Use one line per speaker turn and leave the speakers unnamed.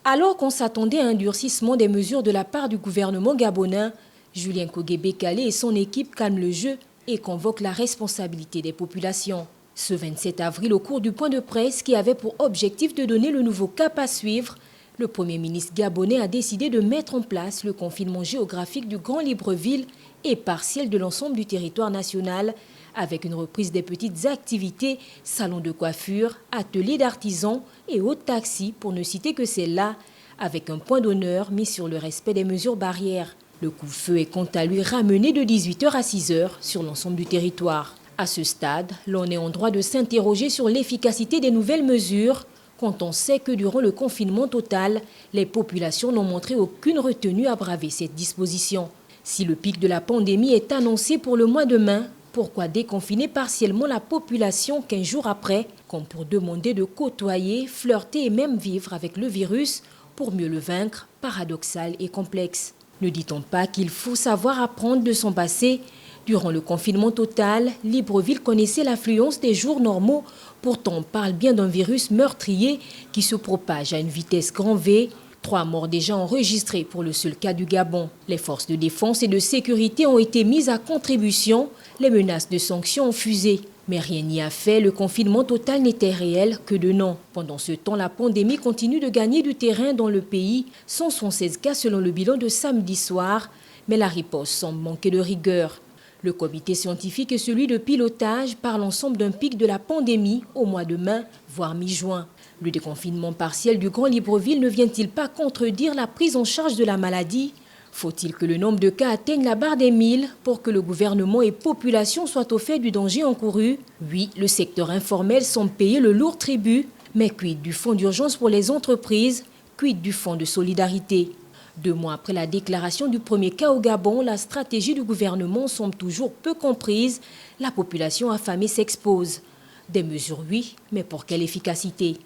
Alors qu'on s'attendait à un durcissement des mesures de la part du gouvernement gabonais, Julien Kogué-Bekale et son équipe calment le jeu et convoquent la responsabilité des populations. Ce 27 avril, au cours du point de presse qui avait pour objectif de donner le nouveau cap à suivre, le Premier ministre gabonais a décidé de mettre en place le confinement géographique du Grand Libreville et partiel de l'ensemble du territoire national, avec une reprise des petites activités, salons de coiffure, ateliers d'artisans et autres taxis, pour ne citer que celles-là, avec un point d'honneur mis sur le respect des mesures barrières. Le couvre-feu est quant à lui ramené de 18h à 6h sur l'ensemble du territoire. À ce stade, l'on est en droit de s'interroger sur l'efficacité des nouvelles mesures, quand on sait que durant le confinement total, les populations n'ont montré aucune retenue à braver cette disposition. Si le pic de la pandémie est annoncé pour le mois de mai, pourquoi déconfiner partiellement la population 15 jours après, comme pour demander de côtoyer, flirter et même vivre avec le virus pour mieux le vaincre, paradoxal et complexe? Ne dit-on pas qu'il faut savoir apprendre de son passé? Durant le confinement total, Libreville connaissait l'affluence des jours normaux. Pourtant, on parle bien d'un virus meurtrier qui se propage à une vitesse grand V. 3 morts déjà enregistrés pour le seul cas du Gabon. Les forces de défense et de sécurité ont été mises à contribution. Les menaces de sanctions ont fusé. Mais rien n'y a fait, le confinement total n'était réel que de nom. Pendant ce temps, la pandémie continue de gagner du terrain dans le pays. 116 cas selon le bilan de samedi soir. Mais la riposte semble manquer de rigueur. Le comité scientifique et celui de pilotage parlent ensemble d'un pic de la pandémie au mois de mai, voire mi-juin. Le déconfinement partiel du Grand Libreville ne vient-il pas contredire la prise en charge de la maladie? Faut-il que le nombre de cas atteigne la barre des 1000 pour que le gouvernement et population soient au fait du danger encouru? Oui, le secteur informel semble payer le lourd tribut, mais quid du fonds d'urgence pour les entreprises? Quid du fonds de solidarité? 2 mois après la déclaration du premier cas au Gabon, la stratégie du gouvernement semble toujours peu comprise. La population affamée s'expose. Des mesures, oui, mais pour quelle efficacité?